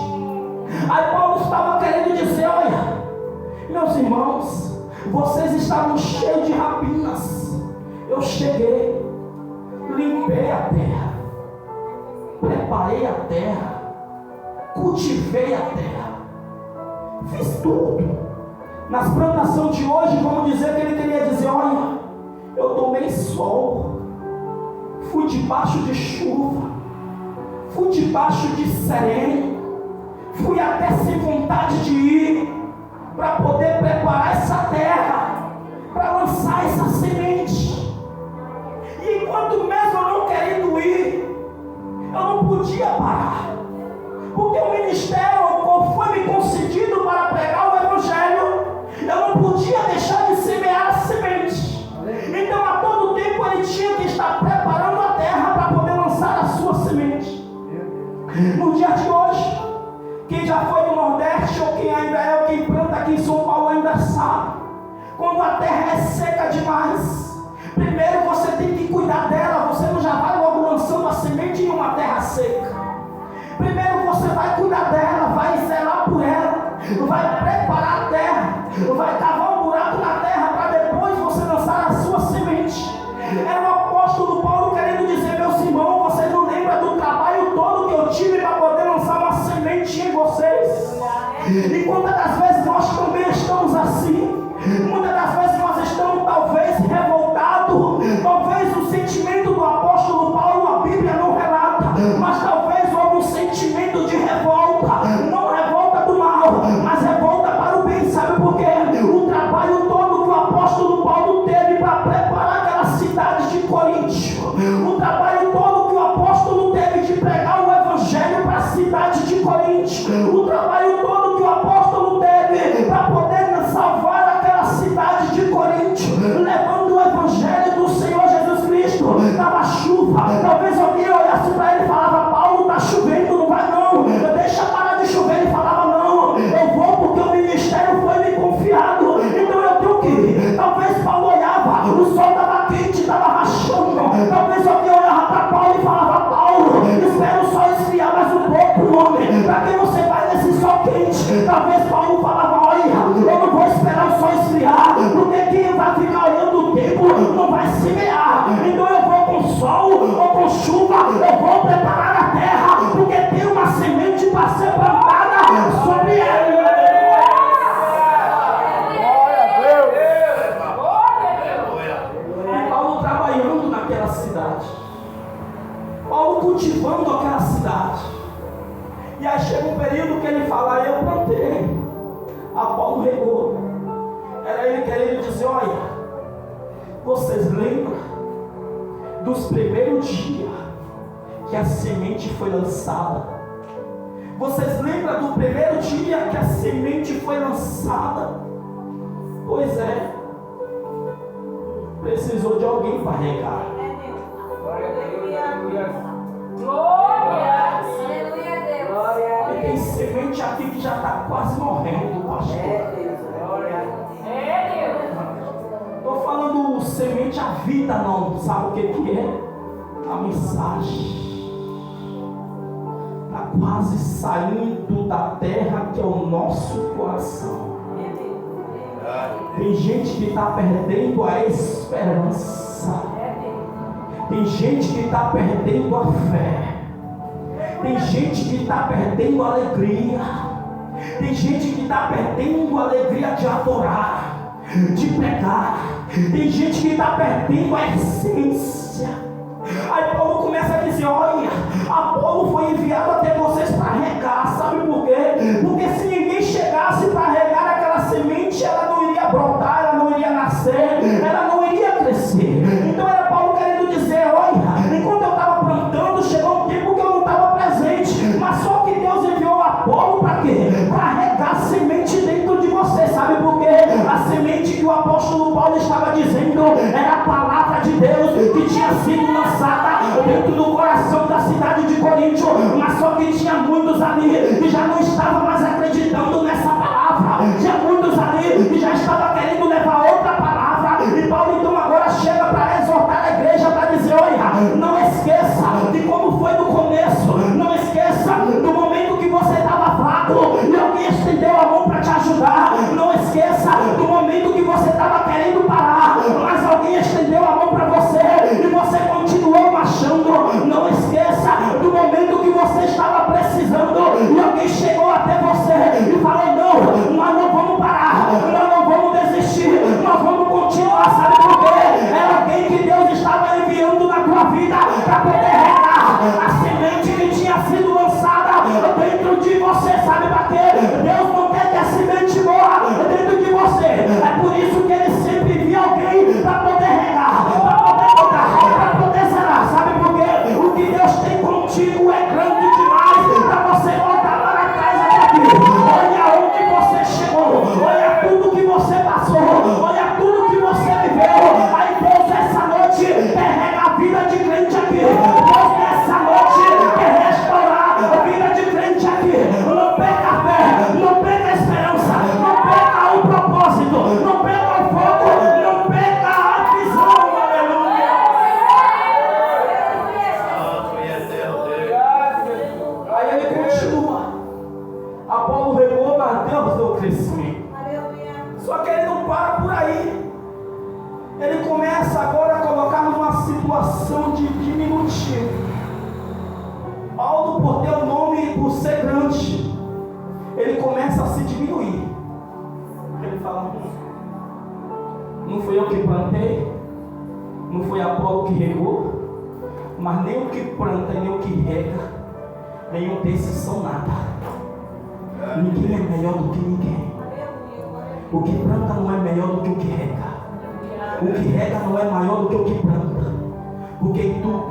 Aí Paulo estava querendo dizer: olha, meus irmãos, vocês estavam cheios de rapinas. Eu cheguei, limpei a terra, preparei a terra, cultivei a terra, fiz tudo. Nas plantações de hoje, vamos dizer que ele queria dizer: olha, eu tomei sol, fui debaixo de chuva, fui debaixo de sereno, fui até sem vontade de ir, para poder preparar essa terra, para lançar essa semente. E enquanto mesmo eu não querendo ir, eu não podia parar, porque o ministério foi me concedido para pregar o evangelho. Eu não podia deixar de semear a semente. Então a todo tempo ele tinha que estar preparando a terra para poder lançar a sua semente. No dia de hoje, quem já foi do Nordeste ou quem ainda é, ou quem planta aqui em São Paulo ainda sabe, quando a terra é seca demais, primeiro você tem que cuidar dela. Você não já vai logo lançando a semente em uma terra seca. Primeiro você vai cuidar dela, vai zelar por ela, vai preparar a terra, vai cavar um buraco na terra para depois você lançar a sua semente. Era o apóstolo Paulo querendo dizer: meus irmãos, vocês não lembram do trabalho todo que eu tive para poder lançar uma semente em vocês? E muitas das vezes nós também estamos assim. Muitas das vezes nós estamos talvez revoltados. Talvez o sentimento do apóstolo Paulo a Bíblia não relata, mas talvez houve um sentimento de revolta. Não revolta do mal, mas revolta para o bem. Sabe por quê? O trabalho todo que o apóstolo Paulo teve para preparar aquela cidade de Coríntio, o trabalho todo que o apóstolo teve de pregar o evangelho para a cidade de Coríntio, o trabalho todo que o apóstolo teve para poder salvar aquela cidade de Coríntio, levando o evangelho do Senhor Jesus Cristo. Estava chuva, talvez alguém olhasse para ele e falava: Paulo, está chovendo, não vai não, deixa parar de chover. Ele falava: não, eu vou porque o ministério foi me confiado, então eu tenho que ir. Talvez Paulo olhava, o sol estava quente, estava rachando, talvez alguém olhava para Paulo e falava: Paulo, espera o sol esfriar mais um pouco, homem, para que você vai nesse sol quente. Talvez Paulo falava: olha, eu não vou esperar o sol esfriar, porque quem vai ficar olhando o tempo não vai semear. Então eu vou com sol ou com chuva, eu vou preparar a terra, porque tem uma semente para ser plantada sobre ela. E Paulo trabalhando naquela cidade, Paulo cultivando aquela cidade. E aí chega um período que ele fala: eu plantei, Apolo regou. Era ele querendo dizer: olha, vocês lembram dos primeiros dias que a semente foi lançada? Vocês lembram do primeiro dia que a semente foi lançada? Pois é, precisou de alguém para regar. E tem semente aqui que já está quase morrendo, pastor. Estou falando semente à vida, não. Sabe o que é? A mensagem. Está quase saindo da terra que é o nosso coração. Tem gente que está perdendo a esperança. Tem gente que está perdendo a fé. Tem gente que está perdendo a alegria. Tem gente que está perdendo a alegria de adorar, de pregar. Tem gente que está perdendo a essência. Aí Paulo começa a dizer: olha, Apolo foi enviado até vocês para regar. Sabe por quê? Porque se ninguém chegasse para regar aquela semente, ela não iria brotar, ela não iria nascer, ela não iria crescer. Então era Paulo querendo dizer: olha, enquanto eu estava plantando, chegou um tempo que eu não estava presente, mas só que Deus enviou Apolo para quê? Para regar a semente dentro de você. Sabe por quê? A semente que o apóstolo Paulo estava dizendo era a palavra de Deus que tinha sido lançada dentro do coração da cidade de Coríntio, mas só que tinha muitos ali que já não estavam mais acreditando nessa palavra. Tinha muitos ali que já estavam querendo levar outra palavra. E Paulo então agora chega para exortar a igreja, para dizer: olha, não esqueça de como foi no começo. Não esqueça do momento que você estava fraco e alguém estendeu a mão para te ajudar. Não esqueça do momento que você estava querendo parar, mas alguém estendeu a mão para você e você continuou marchando. Não esqueça do momento que você estava precisando e alguém chegou até você e falou: não, nós não vamos parar, nós não vamos desistir, nós vamos continuar. Sabe por quê? Era alguém que Deus estava enviando na tua vida para poder regar a semente que tinha sido lançada dentro de você. Sabe para quê? Deus não quer que a semente morra dentro de você. É por isso que Ele sempre envia alguém para poder regar, para poder botar, para poder zerar. Sabe por quê? O que Deus tem contigo é grande demais para você voltar para trás até aqui. Olha onde você chegou, olha tudo que você passou, olha tudo que você viveu. Aí Deus essa noite quer regar a vida de crente aqui. Deus nessa noite quer restaurar a vida de crente aqui. Não perca a fé, não perca a esperança, não perca o propósito, não perca o foco, não perca a visão. Aleluia. Aí ele continua: Apolo regou, mas Deus deu crescimento. Só que ele não para por aí. Ele começa agora a colocar numa situação de diminutivo. Paulo, por ter o nome, por ser grande, ele começa a se diminuir. Ele fala: não fui eu que plantei, não foi Apolo que regou, mas nem o que planta, nem o que rega, nenhum desses são nada. Ninguém é melhor do que ninguém. O que planta não é melhor do que o que rega. O que rega não é maior do que o que planta. Porque em tudo,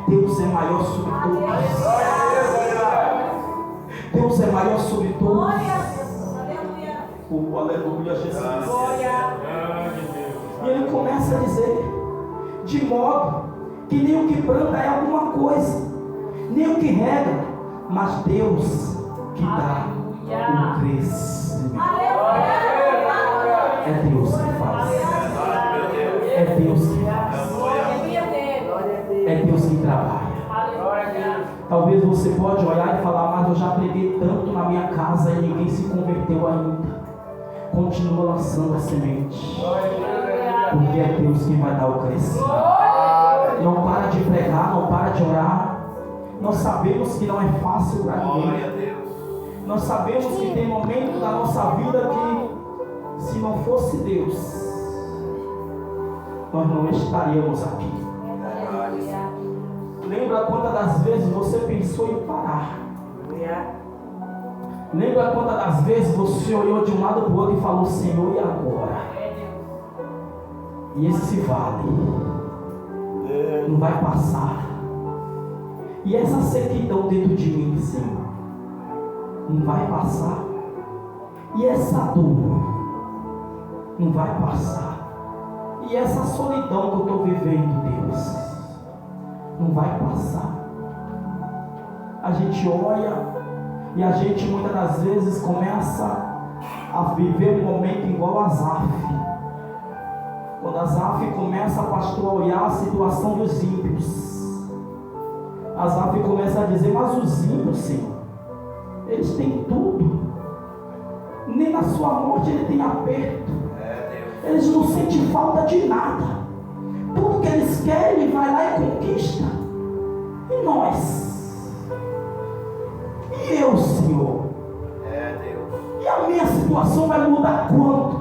Deus é maior sobre todos. Deus é maior sobre todos. Oh, aleluia, Jesus. E ele começa a dizer: de modo que nem o que planta é alguma coisa, nem o que rega, mas Deus que dá o crescimento. É Deus que faz. É Deus que faz. É Deus que trabalha. Talvez você pode olhar e falar: mas eu já preguei tanto na minha casa e ninguém se converteu ainda. Continua lançando a semente, porque é Deus quem vai dar o crescimento. Não para de pregar, não para de orar. Nós sabemos que não é fácil para ninguém. Nós sabemos que tem momentos da nossa vida que, se não fosse Deus, nós não estaríamos aqui. Lembra quantas das vezes você pensou em parar? Lembra quantas das vezes você olhou de um lado para o outro e falou: Senhor, e agora? E esse vale não vai passar. E essa sequidão dentro de mim, Senhor, não vai passar. E essa dor não vai passar. E essa solidão que eu estou vivendo, Deus, não vai passar. A gente olha e a gente muitas das vezes começa a viver um momento igual a Asaf. Quando Asaf começa, pastor, a olhar a situação dos ímpios, Asaf começa a dizer: mas os ímpios, Senhor, eles têm tudo, nem na sua morte ele tem aperto, eles não sentem falta de nada, tudo que eles querem ele vai lá e conquista. E nós? E eu, Senhor? E a minha situação vai mudar quando?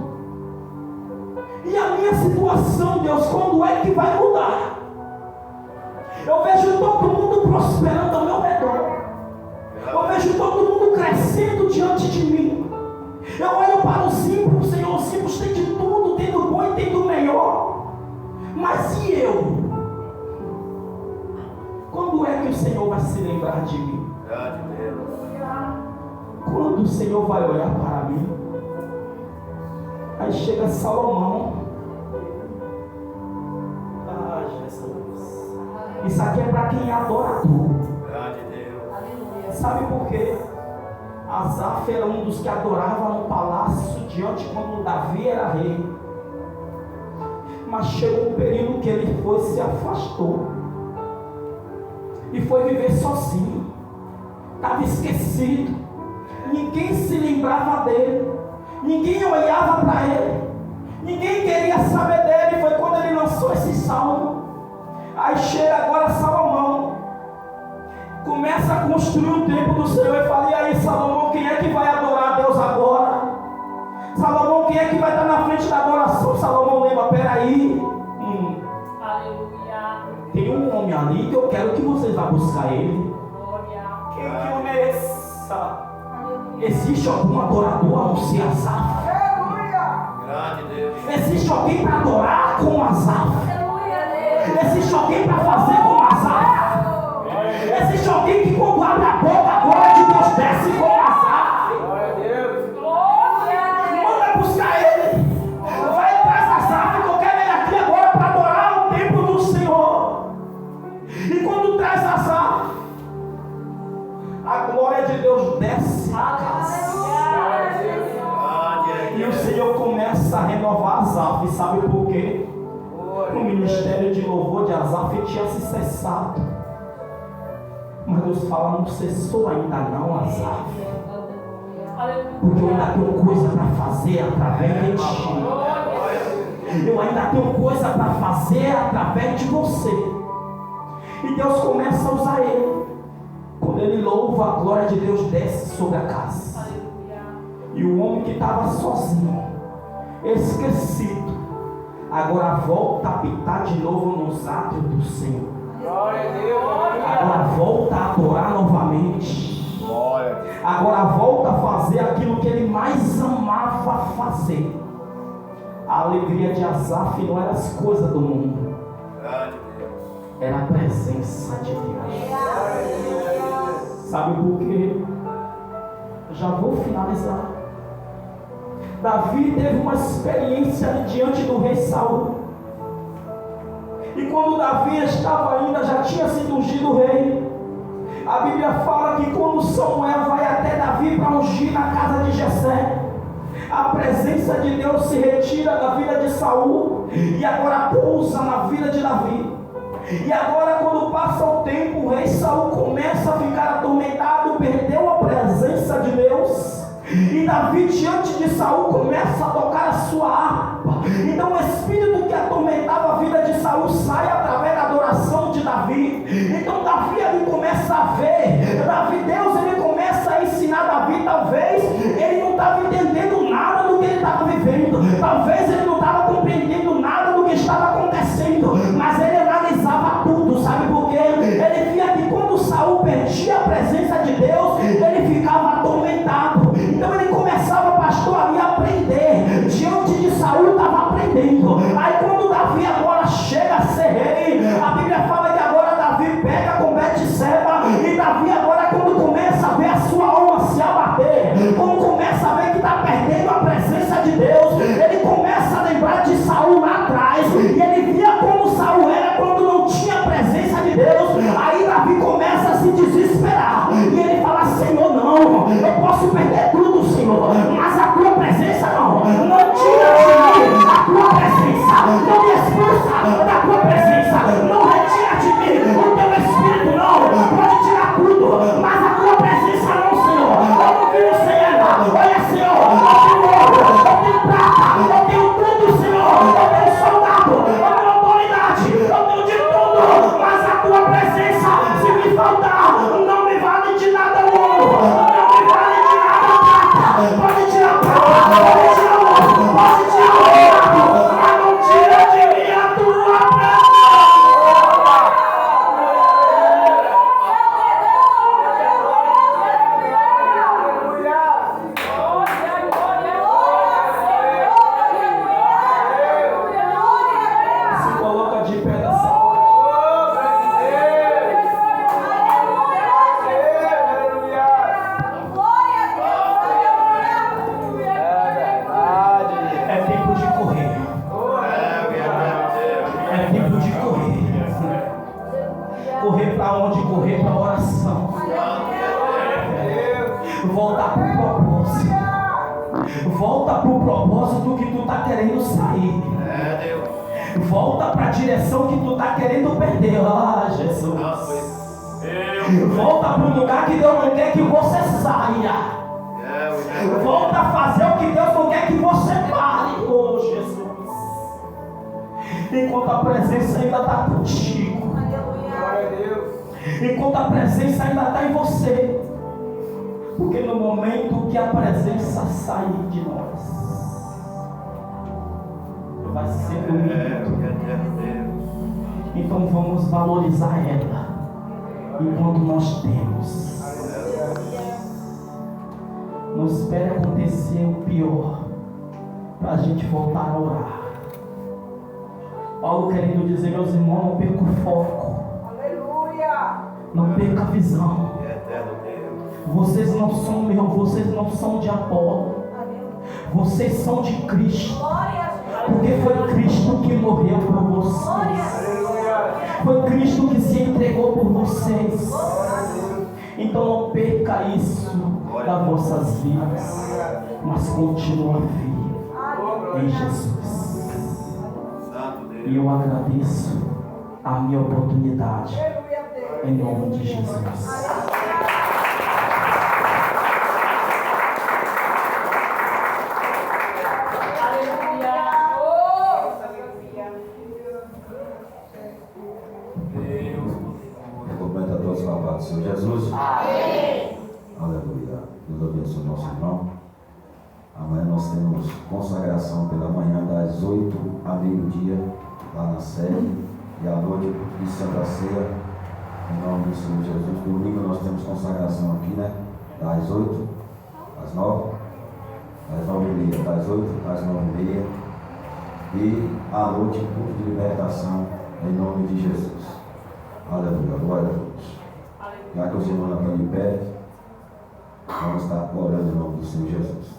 E a minha situação, Deus, quando é que vai mudar? Eu vejo todo mundo prosperando ao meu redor. Eu vejo todo mundo crescendo diante de mim. Eu olho para os ímpios, Senhor, os ímpios têm de tudo, tem do bom e tem do melhor. Mas e eu? Quando é que o Senhor vai se lembrar de mim? Quando o Senhor vai olhar para mim? Aí chega Salomão. Ah, Jesus. Isso aqui é para quem é adorador. Sabe por quê? Asaf era um dos que adorava no palácio diante quando Davi era rei. Mas chegou um período que ele se afastou e foi viver sozinho. Estava esquecido. Ninguém se lembrava dele. Ninguém olhava para ele. Ninguém queria saber dele. Foi quando ele lançou esse salmo. Aí chega agora Salomão. Começa a construir o templo do Senhor. E fala: e aí, Salomão, quem é que vai adorar a Deus agora? Salomão, quem é que vai estar na frente da adoração? Salomão lembra: peraí. Aleluia. Tem um homem ali que eu quero que vocês vá buscar ele. Quem que eu mereça? Existe algum adorador a não ser Asaf? Existe alguém para adorar como Asaf? Existe alguém para fazer como Asaf? Existe alguém que quando abre a boca, a glória de Deus desce como Asaf? Manda buscar ele. Vai atrás de Asaf, que eu quero ele aqui agora para adorar o templo do Senhor. E quando traz Asaf, a glória de Deus desce na casa. E o Senhor começa a renovar Asaf. E sabe por quê? O ministério de louvor de Asaf tinha se cessado. Mas Deus fala: não cessou ainda não, Asaf, porque eu ainda tenho coisa para fazer através de ti. Eu ainda tenho coisa para fazer através de você. E Deus começa a usar ele. Quando ele louva, a glória de Deus desce sobre a casa. E o homem que estava sozinho, esquecido, agora volta a habitar de novo nos átrios do Senhor. Agora volta a adorar novamente. Agora volta a fazer aquilo que ele mais amava fazer. A alegria de Asaf não era as coisas do mundo, era a presença de Deus. Sabe por quê? Já vou finalizar. Davi teve uma experiência diante do rei Saul. E quando Davi estava ainda, já tinha sido ungido rei. A Bíblia fala que quando Samuel vai até Davi para ungir na casa de Jessé, a presença de Deus se retira da vida de Saul e agora pousa na vida de Davi. E agora, quando passa o tempo, o rei Saul começa a ficar atormentado, perdeu a presença de Deus. E Davi, diante de Saul, começa a tocar a sua harpa. Então o espírito que atormentava a vida de Saul sai através da adoração de Davi. Então Davi ali começa a ver, Deus ele começa a ensinar Davi. Talvez ele não estava entendendo nada do que ele estava vivendo, talvez ele não estava compreendendo nada do que estava acontecendo, mas ele analisava tudo. Sabe por quê? Ele via que quando Saul perdia a presença de Deus, ele ficava atormentado. Então ele começava, pastor, ali a aprender. Diante de Saul estava aprendendo. Aí quando Davi agora chega a ser rei, a Bíblia fala que agora Davi pega com Betseba. E Davi agora, quando começa a ver a sua alma se abater, quando começa a ver que está tempo de correr. Correr para onde? Correr para a oração. Voltar para o propósito. Volta para o propósito que tu está querendo sair. Volta para a direção que tu está querendo perder. Ah, Jesus. Volta para o lugar que Deus não quer que você saia. Volta a fazer o que Deus não quer que você pare. Oh, Jesus. Enquanto a presença ainda está contigo. Enquanto a presença ainda está em você. Porque no momento que a presença sair de nós, vai ser bonito. Então vamos valorizar ela enquanto nós temos. Não espere acontecer o pior para a gente voltar a orar. Paulo querendo dizer, meus irmãos, não perca o foco. Não perca a visão. Vocês não são meus, vocês não são de Apolo. Vocês são de Cristo. Porque foi Cristo que morreu por vocês. Foi Cristo que se entregou por vocês. Então não perca isso das vossas vidas, mas continua firme em Jesus. E eu agradeço a minha oportunidade em nome de Jesus. Senhor Jesus. Amém. Aleluia. Deus abençoe nosso irmão. Amanhã nós temos consagração pela manhã das 8 a meio-dia lá na sede e à noite de Santa Ceia em nome do Senhor Jesus. Domingo nós temos consagração aqui, né? Das 8 às 9, das 9h30, das 8 às 9h30 e à noite culto de libertação em nome de Jesus. Aleluia. Glória a Deus. Já que os irmãos estão de pé, vamos estar orando em nome do Senhor Jesus.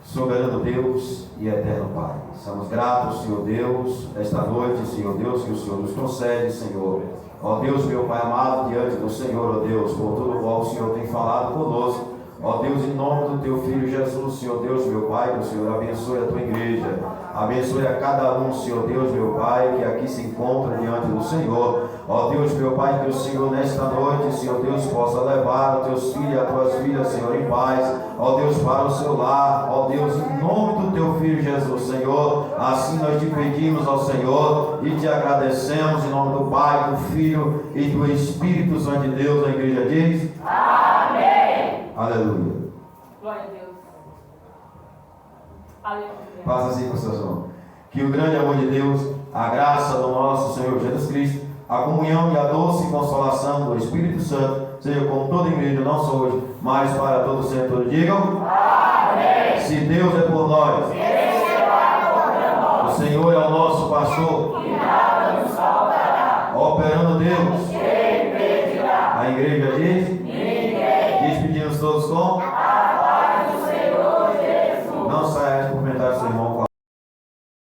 Soberano Deus e eterno Pai, somos gratos, Senhor Deus, esta noite, Senhor Deus, que o Senhor nos concede, Senhor. Ó Deus, meu Pai amado, diante do Senhor, ó Deus, por tudo o qual o Senhor tem falado conosco. Ó Deus, em nome do Teu Filho Jesus, Senhor Deus, meu Pai, que o Senhor abençoe a Tua igreja. Abençoe a cada um, Senhor Deus, meu Pai, que aqui se encontra diante do Senhor. Ó Deus, meu Pai, que o Senhor nesta noite, Senhor Deus, possa levar os Teus filhos e as Tuas filhas, Senhor, em paz. Ó Deus, para o seu lar. Ó Deus, em nome do Teu Filho Jesus, Senhor. Assim nós te pedimos, ó Senhor, e te agradecemos em nome do Pai, do Filho e do Espírito Santo de Deus. A igreja diz: Amém. Aleluia. Glória a Deus. Aleluia. Faça assim com seus irmãos. Que o grande amor de Deus, a graça do nosso Senhor Jesus Cristo, a comunhão e a doce consolação do Espírito Santo, seja com toda a igreja, não só hoje, mas para todos sempre. Digam: Amém. Se Deus é por nós, o Senhor é o nosso pastor, e nada nos faltará. Operando Deus, quem impedirá? A igreja diz: